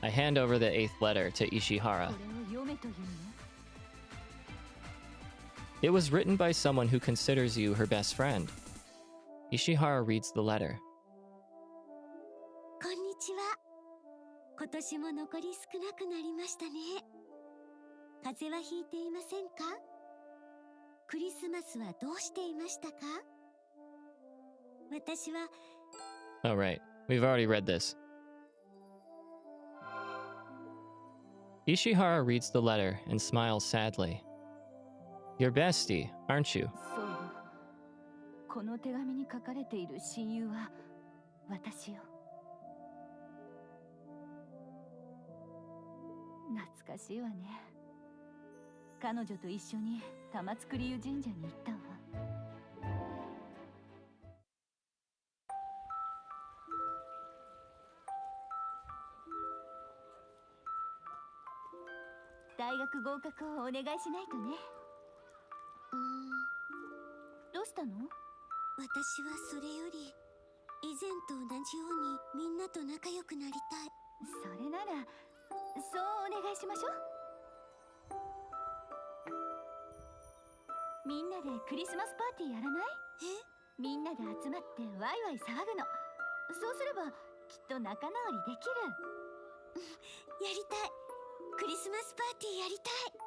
I hand over the 8th letter to こ Ishihara. れを読めというの？ It was written by someone who considers you her best friend. Ishihara reads the letter. こんにちは。今年も残り少なくなりましたね。風邪はひいていませんか？クリスマスはどうしていましたか？私は Oh, right. We've already read this. Ishihara reads the letter and smiles sadly. You're Bestie, aren't you? そうよ。この手紙に書かれている親友は私よ。懐かしいわね。彼女と一緒に玉造湯神社に行ったわ。大学合格をお願いしないとね。どうしたの？私はそれより以前と同じようにみんなと仲良くなりたい。それならそうお願いしましょう。みんなでクリスマスパーティーやらない？みんなで集まってワイワイ騒ぐの。そうすればきっと仲直りできる。やりたい。クリスマスパーティーやりたい。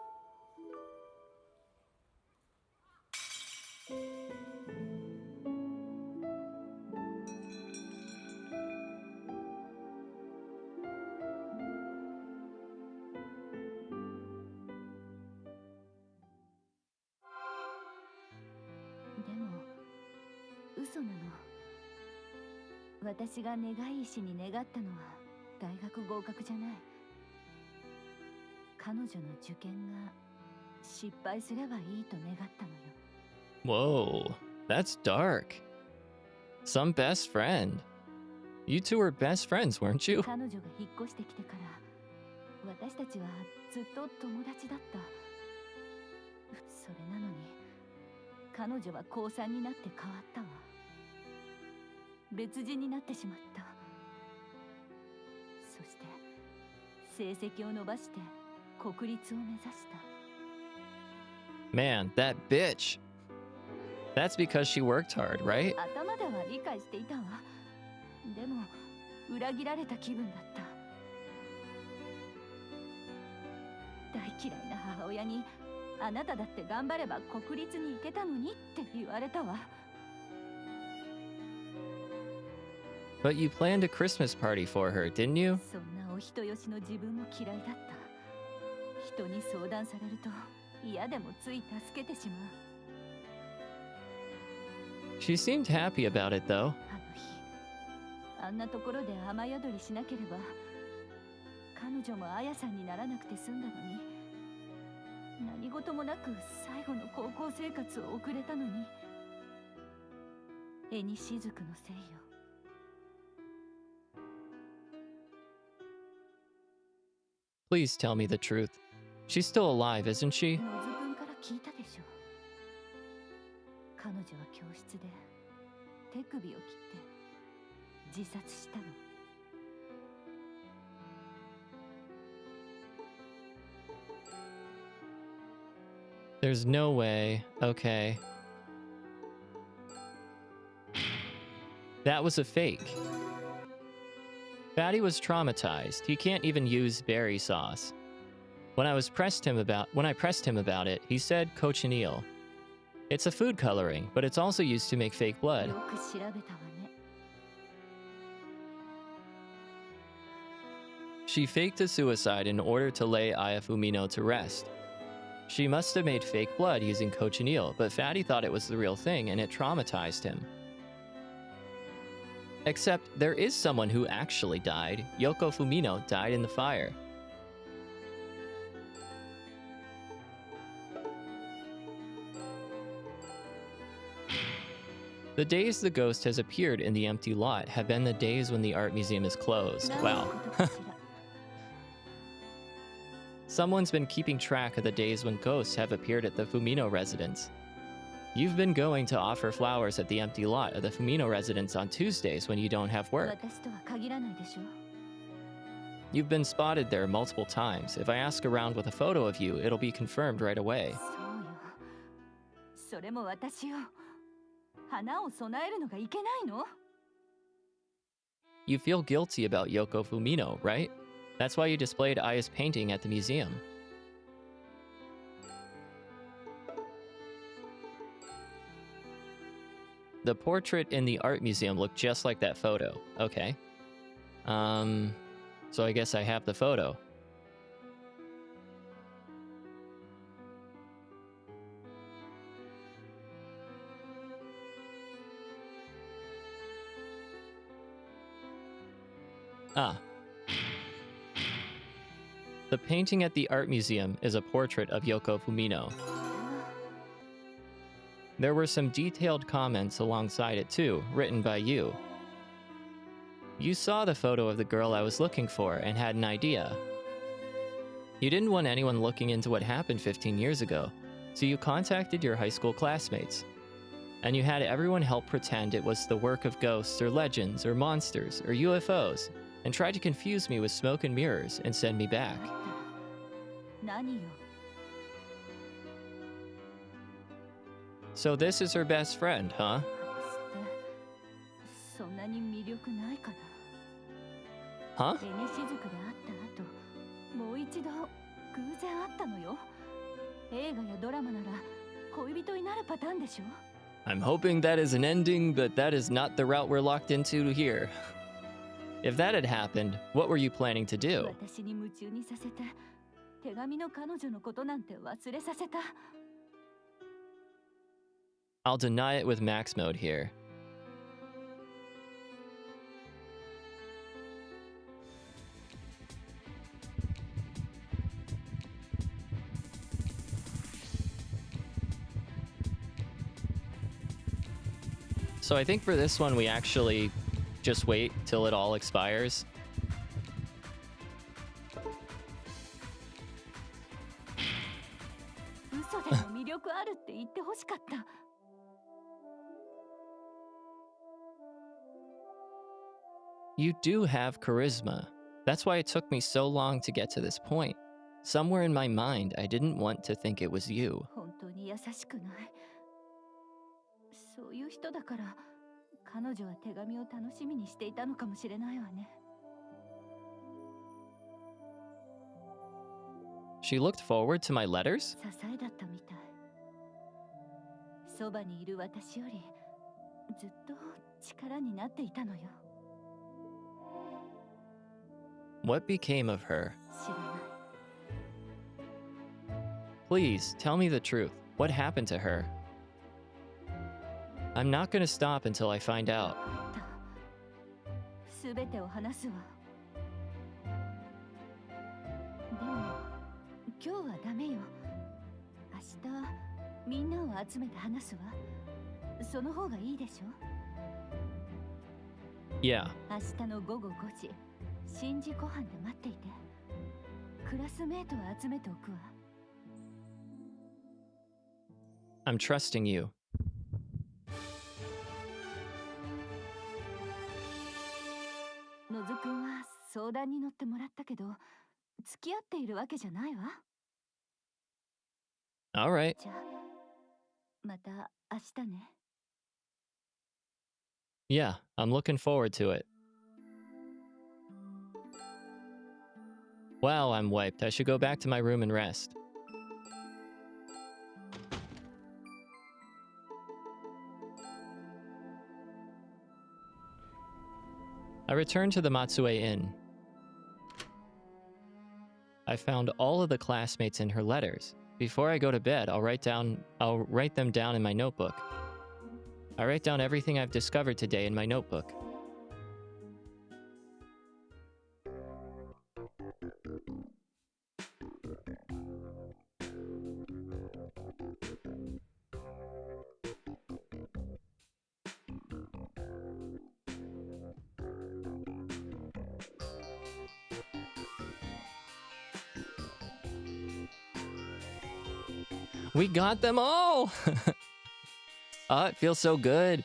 でも嘘なの。私が願い石に願ったのは大学合格じゃない。彼女の受験が失敗すればいいと願ったのよ。 Whoa, that's dark. Some best friend. You two were best friends, weren't you? 彼女が引っ越してきてから私たちはずっと友達だった。それなのに彼女は高3になって変わったわ。別人になってしまった。そして成績を伸ばして国立を目指した。 Man, that bitch. That's because she worked hard, right? 頭では理解していたわ。でも裏切られた気分だった。大嫌いな母親にあなただって頑張れば国立に行けたのにって言われたわ。 But you planned a Christmas party for her, didn't you? そんなお人よしの自分も嫌いだった。人に相談されると嫌でもつい助けてしまう。 She seemed happy about it, though. あの日あんなところで雨宿りしなければ彼女もあやさんにならなくて済んだのに、何事もなく最後の高校生活を送れたのに。絵にしずくのせいよ。 Please tell me the truth. She's still alive, isn't she? のずくんから聞いたでしょ。彼女は教室で手首を切って自殺したの。 There's no way. Okay. That was a fake. Fatty was traumatized. He can't even use berry sauce. When I pressed him about it, he said cochineal. It's a food coloring, but it's also used to make fake blood. よく調べたわね。She faked a suicide in order to lay Ayafumino to rest. She must have made fake blood using cochineal, but Fatty thought it was the real thing and it traumatized him. Except there is someone who actually died. Yoko Fumino died in the fire. The days the ghost has appeared in the empty lot have been the days when the art museum is closed. Wow. Someone's been keeping track of the days when ghosts have appeared at the Fumino residence. You've been going to offer flowers at the empty lot of the Fumino residence on Tuesdays when you don't have work. You've been spotted there multiple times. If I ask around with a photo of you, it'll be confirmed right away. You feel guilty about Yoko Fumino, right? That's why you displayed Aya's painting at the museum. The portrait in the art museum looked just like that photo. Okay. So I guess I have the photo. Ah. The painting at the art museum is a portrait of Yoko Fumino. There were some detailed comments alongside it too, written by you. You saw the photo of the girl I was looking for and had an idea. You didn't want anyone looking into what happened 15 years ago, so you contacted your high school classmates. And you had everyone help pretend it was the work of ghosts or legends or monsters or UFOs, and tried to confuse me with smoke and mirrors and send me back. So this is her best friend, huh? Huh? I'm hoping that is an ending, but that is not the route we're locked into here. If that had happened, what were you planning to do? I'll deny it with max mode here. So I think for this one, we actually just wait till it all expires. You do have charisma. That's why it took me so long to get to this point. Somewhere in my mind, I didn't want to think it was you. She looked forward to my letters? What became of her? Please, tell me the truth. What happened to her? I'm not gonna stop until I find out. Yeah. I'm trusting you. All right. Yeah, I'm looking forward to it. Wow, I'm wiped. I should go back to my room and rest. I returned to the Matsue Inn. I found all of the classmates in her letters. Before I go to bed, I'll write them down in my notebook. I write down everything I've discovered today in my notebook. We got them all! Oh, it feels so good.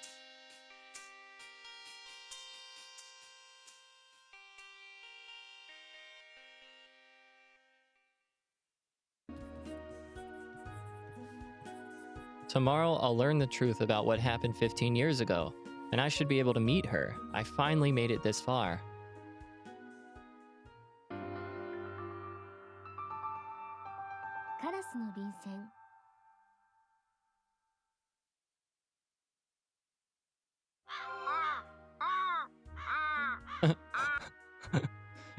Tomorrow, I'll learn the truth about what happened 15 years ago, and I should be able to meet her. I finally made it this far.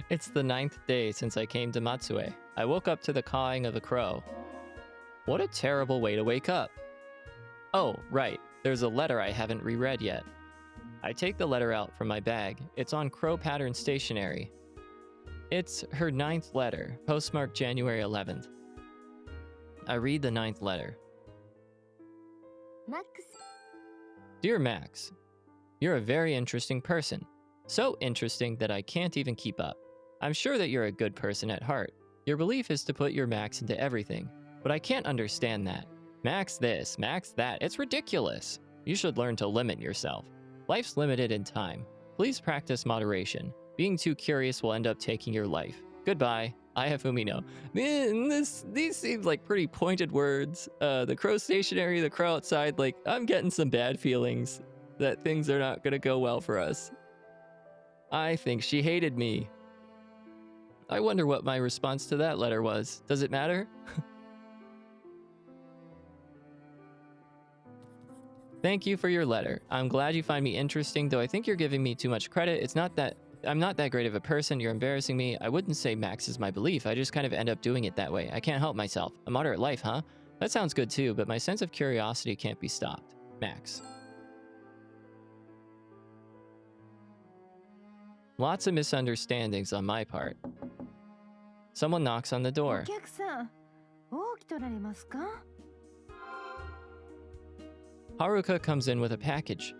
It's the 9th day since I came to Matsue. I woke up to the cawing of a crow. What a terrible way to wake up. Oh, right. There's a letter I haven't reread yet. I take the letter out from my bag. It's on crow pattern stationery. It's her 9th letter, postmarked January 11th. I read the 9th letter. Max. Dear Max, you're a very interesting person. So interesting that I can't even keep up. I'm sure that you're a good person at heart. Your belief is to put your max into everything, but I can't understand that. Max this, max that, it's ridiculous. You should learn to limit yourself. Life's limited in time. Please practice moderation. Being too curious will end up taking your life. Goodbye. I have Fumino. Man, these seem like pretty pointed words. The crow stationary, the crow outside, like, I'm getting some bad feelings that things are not gonna go well for us. I think she hated me. I wonder what my response to that letter was. Does it matter? Thank you for your letter. I'm glad you find me interesting, though I think you're giving me too much credit. It's not that I'm not that great of a person. You're embarrassing me. I wouldn't say Max is my belief. I just kind of end up doing it that way. I can't help myself. A moderate life, huh? That sounds good too, but my sense of curiosity can't be stopped. Max. Lots of misunderstandings on my part. Someone knocks on the door. Haruka comes in with a package.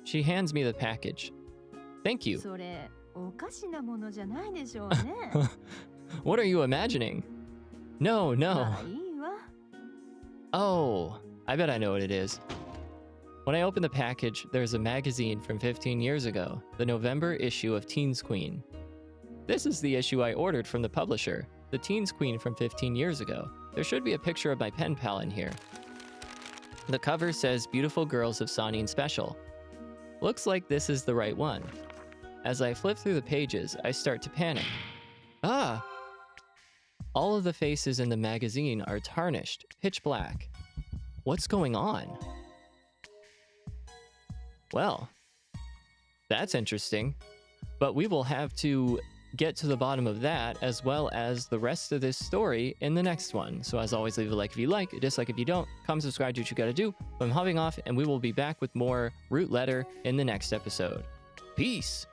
She hands me the package. Thank you. What are you imagining? No. Oh, I bet I know what it is. When I open the package, there's a magazine from 15 years ago, the November issue of Teens Queen. This is the issue I ordered from the publisher, the Teens Queen from 15 years ago. There should be a picture of my pen pal in here. The cover says Beautiful Girls of Sanin Special. Looks like this is the right one. As I flip through the pages, I start to panic. Ah! All of the faces in the magazine are tarnished, pitch black. What's going on? Well, that's interesting, but we will have to get to the bottom of that as well as the rest of this story in the next one. So as always, leave a like if you like, a dislike if you don't, come subscribe, do what you gotta do. I'm hopping off and we will be back with more Root Letter in the next episode. Peace!